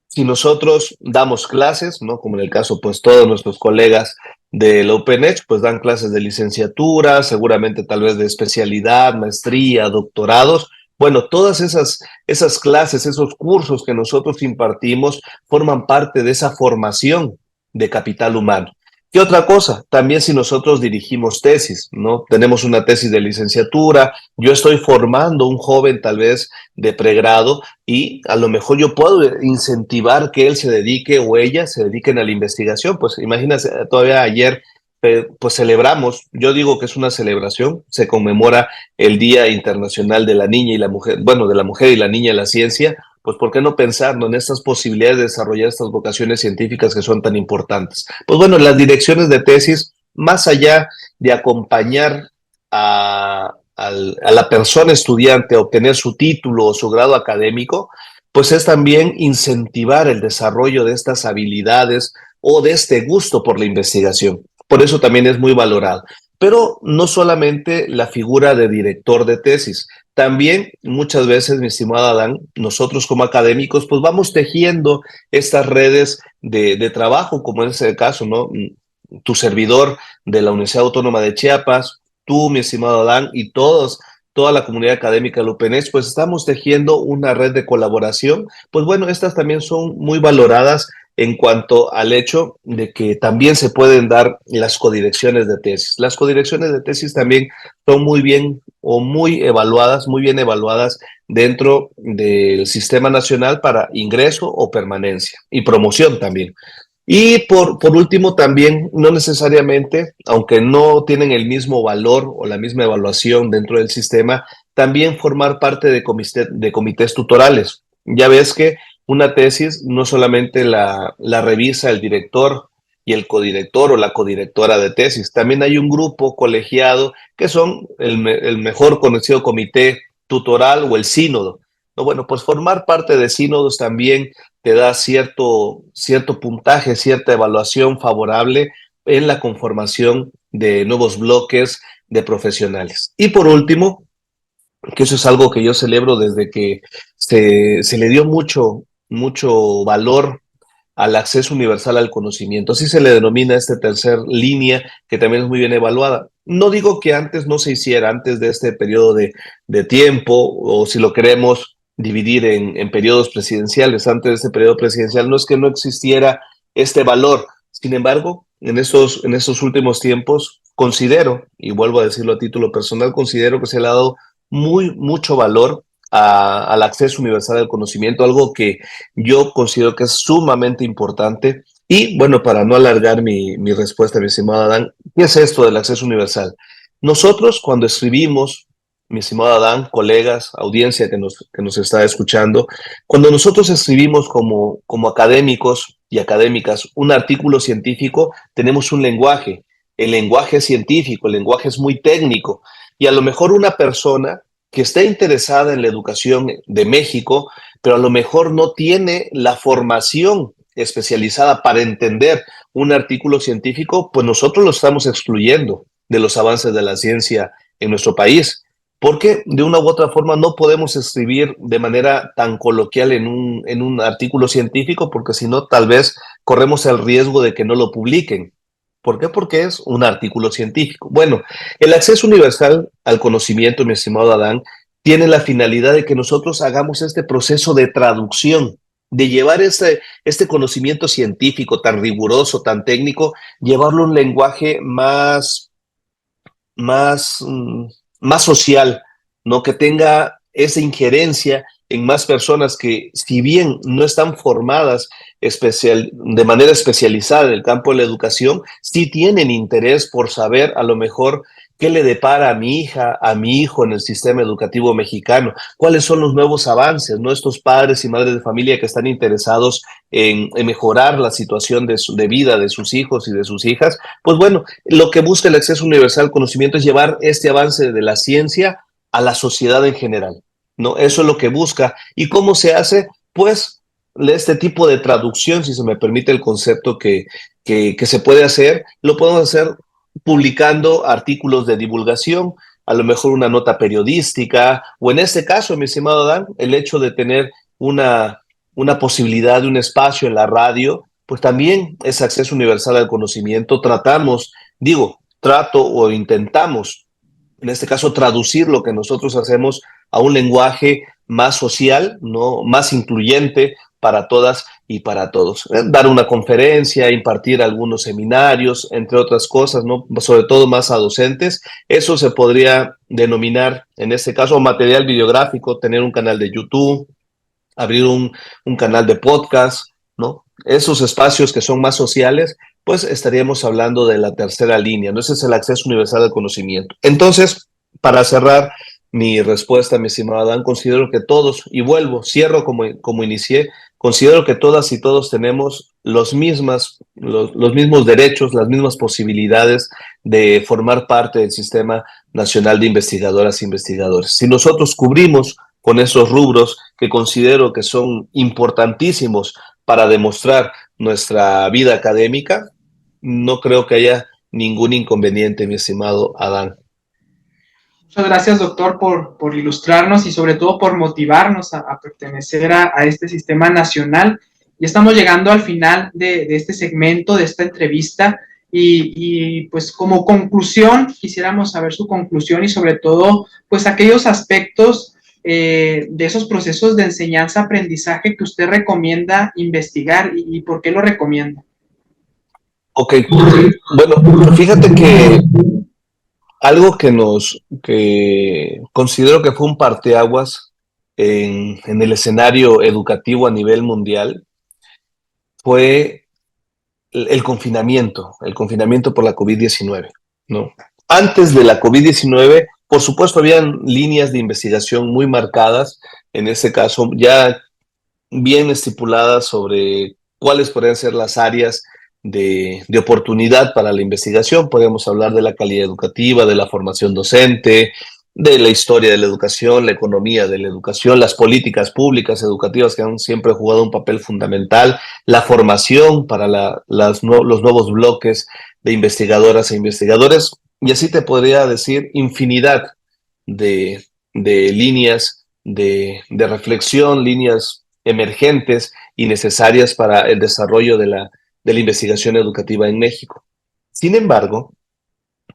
si nosotros damos clases, ¿no? Como en el caso, pues todos nuestros colegas de la UPENECH, pues dan clases de licenciatura, seguramente tal vez de especialidad, maestría, doctorados. Bueno, todas esas clases, esos cursos que nosotros impartimos forman parte de esa formación de capital humano. ¿Qué otra cosa? También si nosotros dirigimos tesis, ¿no? Tenemos una tesis de licenciatura, yo estoy formando un joven tal vez de pregrado y a lo mejor yo puedo incentivar que él se dedique o ella se dediquen a la investigación. Pues imagínate, todavía ayer pues celebramos, yo digo que es una celebración, se conmemora el Día Internacional de la Niña y la Mujer, bueno, de la Mujer y la Niña en la Ciencia. Pues ¿por qué no pensar, ¿no?, en estas posibilidades de desarrollar estas vocaciones científicas que son tan importantes? Pues bueno, las direcciones de tesis, más allá de acompañar a la persona estudiante a obtener su título o su grado académico, pues es también incentivar el desarrollo de estas habilidades o de este gusto por la investigación. Por eso también es muy valorado. Pero no solamente la figura de director de tesis, también muchas veces, mi estimado Adán, nosotros como académicos, pues vamos tejiendo estas redes de trabajo, como en ese caso, ¿no? Tu servidor de la Universidad Autónoma de Chiapas, tú, mi estimado Adán, y toda la comunidad académica de la UPENECH, pues estamos tejiendo una red de colaboración. Pues bueno, estas también son muy valoradas en cuanto al hecho de que también se pueden dar las codirecciones de tesis. Las codirecciones de tesis también son muy bien evaluadas dentro del Sistema Nacional para ingreso o permanencia y promoción también. Y por último también, no necesariamente, aunque no tienen el mismo valor o la misma evaluación dentro del sistema, también formar parte de comités tutorales. Ya ves que una tesis no solamente la revisa el director y el codirector o la codirectora de tesis. También hay un grupo colegiado que son el mejor conocido comité tutoral o el sínodo. No, bueno, pues formar parte de sínodos también te da cierto puntaje, cierta evaluación favorable en la conformación de nuevos bloques de profesionales. Y por último, que eso es algo que yo celebro desde que se le dio mucho valor al acceso universal al conocimiento. Así se le denomina esta tercer línea, que también es muy bien evaluada. No digo que antes no se hiciera, antes de este periodo de tiempo, o si lo queremos dividir en periodos presidenciales, antes de este periodo presidencial, no es que no existiera este valor. Sin embargo, en estos últimos tiempos, considero, y vuelvo a decirlo a título personal, considero que se le ha dado mucho valor al acceso universal al conocimiento, algo que yo considero que es sumamente importante. Y bueno, para no alargar mi respuesta, mi estimado Adán, ¿qué es esto del acceso universal? Nosotros cuando escribimos, mi estimado Adán, colegas, audiencia que nos está escuchando, cuando nosotros escribimos como académicos y académicas un artículo científico, tenemos un lenguaje. El lenguaje es científico, el lenguaje es muy técnico, y a lo mejor una persona que esté interesada en la educación de México, pero a lo mejor no tiene la formación especializada para entender un artículo científico, pues nosotros lo estamos excluyendo de los avances de la ciencia en nuestro país, porque de una u otra forma no podemos escribir de manera tan coloquial en un artículo científico, porque si no, tal vez corremos el riesgo de que no lo publiquen. ¿Por qué? Porque es un artículo científico. Bueno, el acceso universal al conocimiento, mi estimado Adán, tiene la finalidad de que nosotros hagamos este proceso de traducción, de llevar este conocimiento científico tan riguroso, tan técnico, llevarlo a un lenguaje más, más social, ¿no? Que tenga esa injerencia en más personas que, si bien no están formadas de manera especializada en el campo de la educación, sí tienen interés por saber a lo mejor qué le depara a mi hija, a mi hijo en el sistema educativo mexicano, cuáles son los nuevos avances, ¿no? Estos padres y madres de familia que están interesados en mejorar la situación de vida de sus hijos y de sus hijas. Pues bueno, lo que busca el acceso universal al conocimiento es llevar este avance de la ciencia a la sociedad en general, ¿no? Eso es lo que busca. ¿Y cómo se hace? Pues este tipo de traducción, si se me permite el concepto que se puede hacer, lo podemos hacer publicando artículos de divulgación, a lo mejor una nota periodística, o en este caso, mi estimado Dan, el hecho de tener una posibilidad de un espacio en la radio, pues también es acceso universal al conocimiento. Trato o intentamos, en este caso, traducir lo que nosotros hacemos a un lenguaje más social, ¿no? Más incluyente para todas y para todos. Dar una conferencia, impartir algunos seminarios, entre otras cosas, ¿no? Sobre todo más a docentes. Eso se podría denominar, en este caso, material videográfico, tener un canal de YouTube, abrir un canal de podcast, ¿no? Esos espacios que son más sociales, pues estaríamos hablando de la tercera línea, ¿no? Ese es el acceso universal al conocimiento. Entonces, para cerrar mi respuesta, mi estimado Adán, considero que todos, y cierro como inicié, considero que todas y todos tenemos los mismos derechos, las mismas posibilidades de formar parte del Sistema Nacional de Investigadoras e Investigadores. Si nosotros cubrimos con esos rubros que considero que son importantísimos para demostrar nuestra vida académica, no creo que haya ningún inconveniente, mi estimado Adán. Muchas gracias, doctor, por ilustrarnos y sobre todo por motivarnos a pertenecer a este sistema nacional. Ya estamos llegando al final de este segmento, de esta entrevista, y pues como conclusión, quisiéramos saber su conclusión y sobre todo, pues aquellos aspectos de esos procesos de enseñanza-aprendizaje que usted recomienda investigar y por qué lo recomienda. Ok, bueno, fíjate que algo que considero que fue un parteaguas en el escenario educativo a nivel mundial fue el confinamiento por la COVID-19, ¿no? Antes de la COVID-19, por supuesto, habían líneas de investigación muy marcadas, en este caso ya bien estipuladas sobre cuáles podrían ser las áreas de oportunidad para la investigación. Podemos hablar de la calidad educativa, de la formación docente, de la historia de la educación, la economía de la educación, las políticas públicas educativas que han siempre jugado un papel fundamental, la formación para los nuevos bloques de investigadoras e investigadores, y así te podría decir infinidad de líneas de reflexión, líneas emergentes y necesarias para el desarrollo de la investigación educativa en México. Sin embargo,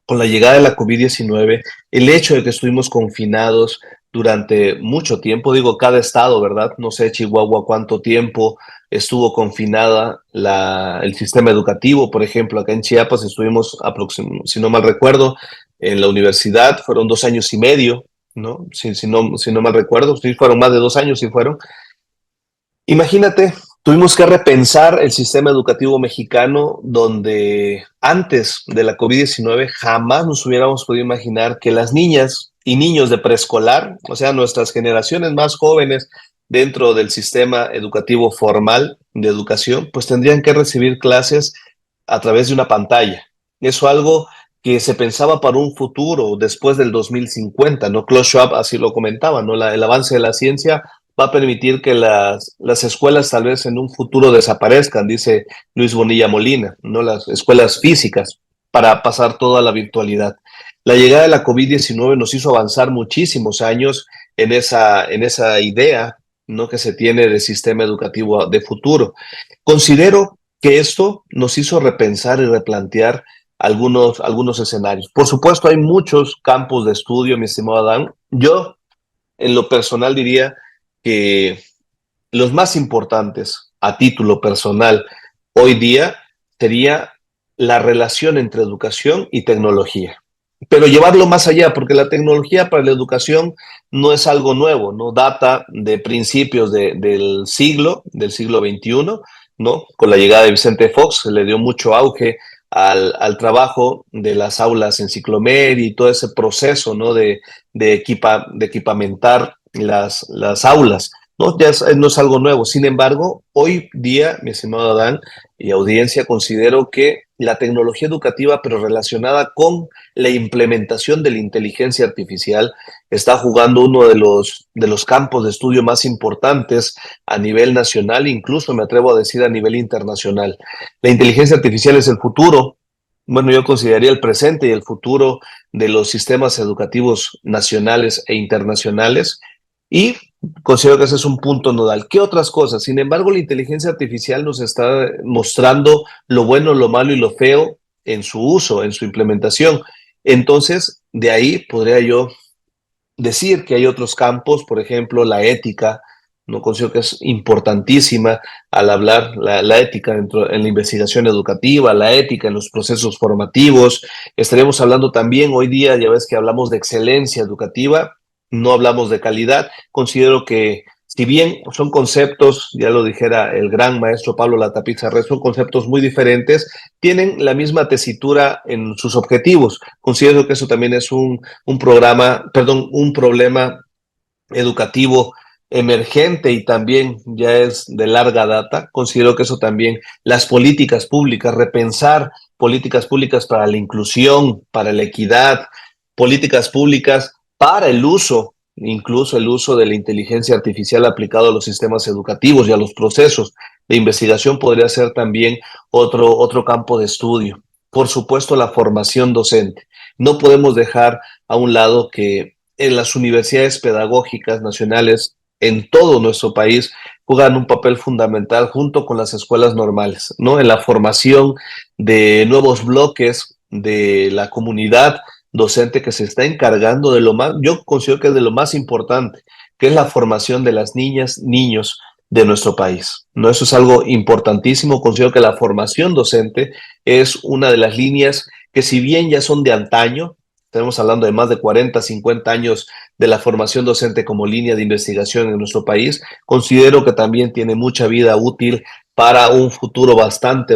con la llegada de la COVID-19, el hecho de que estuvimos confinados durante mucho tiempo, digo cada estado, ¿verdad? No sé, Chihuahua, cuánto tiempo estuvo confinada el sistema educativo. Por ejemplo, acá en Chiapas estuvimos, si no mal recuerdo, en la universidad, fueron 2 años y medio, ¿no? Si no mal recuerdo, sí, fueron más de 2 años, sí fueron. Imagínate, tuvimos que repensar el sistema educativo mexicano donde antes de la COVID-19 jamás nos hubiéramos podido imaginar que las niñas y niños de preescolar, o sea, nuestras generaciones más jóvenes dentro del sistema educativo formal de educación, pues tendrían que recibir clases a través de una pantalla. Eso algo que se pensaba para un futuro después del 2050, ¿no? Klaus Schwab así lo comentaba, ¿no? El avance de la ciencia va a permitir que las escuelas tal vez en un futuro desaparezcan, dice Luis Bonilla Molina, ¿no? Las escuelas físicas, para pasar toda la virtualidad. La llegada de la COVID-19 nos hizo avanzar muchísimos años en esa idea, ¿no?, que se tiene de sistema educativo de futuro. Considero que esto nos hizo repensar y replantear algunos escenarios. Por supuesto, hay muchos campos de estudio, mi estimado Adán. Yo, en lo personal, diría que los más importantes a título personal hoy día sería la relación entre educación y tecnología. Pero llevarlo más allá, porque la tecnología para la educación no es algo nuevo, ¿no? Data de principios del siglo XXI, ¿no? Con la llegada de Vicente Fox se le dio mucho auge al trabajo de las aulas en Ciclomedia y todo ese proceso, ¿no?, de equipamentar las aulas, ¿no? No es algo nuevo. Sin embargo, hoy día, mi estimado Adán y audiencia, considero que la tecnología educativa, pero relacionada con la implementación de la inteligencia artificial, está jugando uno de los campos de estudio más importantes a nivel nacional, incluso me atrevo a decir a nivel internacional. La inteligencia artificial es el futuro. Bueno, yo consideraría el presente y el futuro de los sistemas educativos nacionales e internacionales, y considero que ese es un punto nodal. ¿Qué otras cosas? Sin embargo, la inteligencia artificial nos está mostrando lo bueno, lo malo y lo feo en su uso, en su implementación. Entonces, de ahí podría yo decir que hay otros campos, por ejemplo, la ética. No considero que es importantísima al hablar la ética en la investigación educativa, la ética en los procesos formativos. Estaríamos hablando también hoy día, ya ves que hablamos de excelencia educativa, no hablamos de calidad. Considero que si bien son conceptos, ya lo dijera el gran maestro Pablo Latapizarre, son conceptos muy diferentes, tienen la misma tesitura en sus objetivos. Considero que eso también es un problema educativo emergente y también ya es de larga data. Considero que eso también, las políticas públicas, repensar políticas públicas para la inclusión, para la equidad, políticas públicas para el uso, incluso el uso de la inteligencia artificial aplicado a los sistemas educativos y a los procesos de investigación podría ser también otro campo de estudio. Por supuesto, la formación docente. No podemos dejar a un lado que en las universidades pedagógicas nacionales en todo nuestro país juegan un papel fundamental junto con las escuelas normales, ¿no?, en la formación de nuevos bloques de la comunidad docente que se está encargando de lo más, yo considero que es de lo más importante, que es la formación de las niñas, niños de nuestro país, ¿no? Eso es algo importantísimo. Considero que la formación docente es una de las líneas que, si bien ya son de antaño, estamos hablando de más de 40, 50 años de la formación docente como línea de investigación en nuestro país, considero que también tiene mucha vida útil para un futuro bastante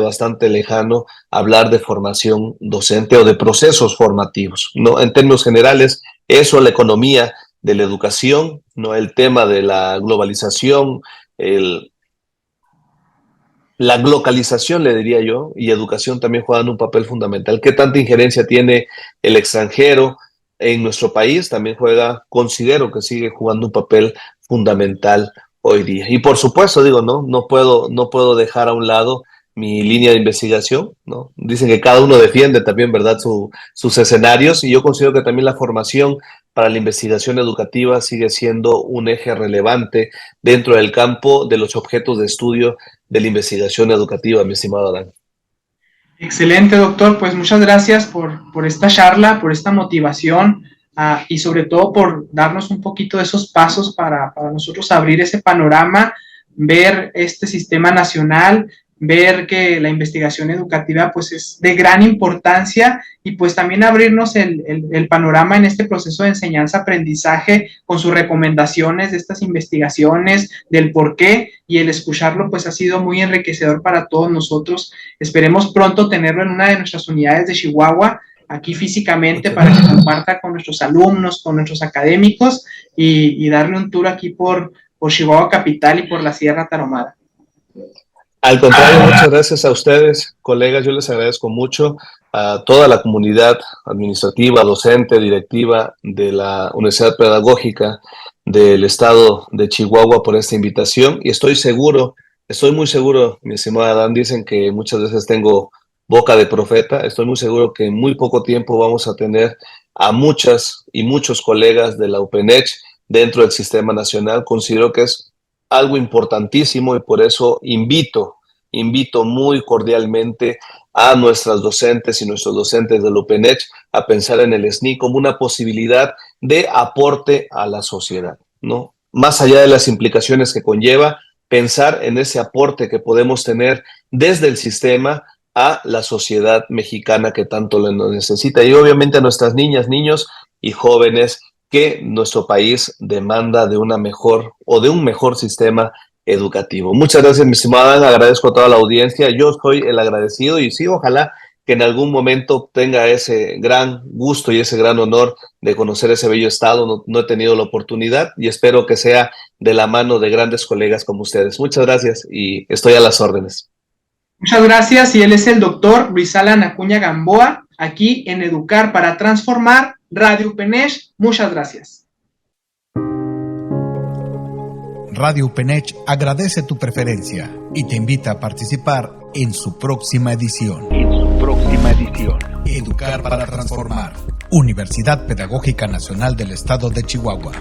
lejano, hablar de formación docente o de procesos formativos, ¿no? En términos generales, eso, la economía de la educación, ¿no?, el tema de la globalización, la globalización, le diría yo, y educación también juegan un papel fundamental. ¿Qué tanta injerencia tiene el extranjero en nuestro país? También considero que sigue jugando un papel fundamental hoy día. Y por supuesto, digo, no puedo dejar a un lado mi línea de investigación, ¿no? Dicen que cada uno defiende también, ¿verdad?, sus escenarios, y yo considero que también la formación para la investigación educativa sigue siendo un eje relevante dentro del campo de los objetos de estudio de la investigación educativa, mi estimado Adán. Excelente, doctor. Pues muchas gracias por esta charla, por esta motivación y sobre todo por darnos un poquito de esos pasos para nosotros abrir ese panorama, ver este sistema nacional, ver que la investigación educativa pues es de gran importancia y pues también abrirnos el panorama en este proceso de enseñanza-aprendizaje con sus recomendaciones de estas investigaciones, del por qué, y el escucharlo pues ha sido muy enriquecedor para todos nosotros. Esperemos pronto tenerlo en una de nuestras unidades de Chihuahua, aquí físicamente, para que comparta con nuestros alumnos, con nuestros académicos y darle un tour aquí por Chihuahua Capital y por la Sierra Tarahumara. Al contrario, muchas gracias a ustedes, colegas. Yo les agradezco mucho a toda la comunidad administrativa, docente, directiva de la Universidad Pedagógica del Estado de Chihuahua por esta invitación. Y estoy muy seguro, mi estimado Adán, dicen que muchas veces tengo boca de profeta. Estoy muy seguro que en muy poco tiempo vamos a tener a muchas y muchos colegas de la UPENECH dentro del sistema nacional. Considero que es algo importantísimo y por eso invito muy cordialmente a nuestras docentes y nuestros docentes del UPENECH a pensar en el SNI como una posibilidad de aporte a la sociedad, ¿no? Más allá de las implicaciones que conlleva, pensar en ese aporte que podemos tener desde el sistema a la sociedad mexicana que tanto lo necesita, y obviamente a nuestras niñas, niños y jóvenes que nuestro país demanda de un mejor sistema educativo. Muchas gracias, mi estimada Ana, agradezco a toda la audiencia. Yo soy el agradecido y sí, ojalá que en algún momento tenga ese gran gusto y ese gran honor de conocer ese bello estado. No he tenido la oportunidad y espero que sea de la mano de grandes colegas como ustedes. Muchas gracias y estoy a las órdenes. Muchas gracias, y él es el doctor Luis Alan Acuña Gamboa, aquí en Educar para Transformar, Radio UPENECH. Muchas gracias. Radio UPENECH agradece tu preferencia y te invita a participar en su próxima edición. Educar para Transformar. Universidad Pedagógica Nacional del Estado de Chihuahua.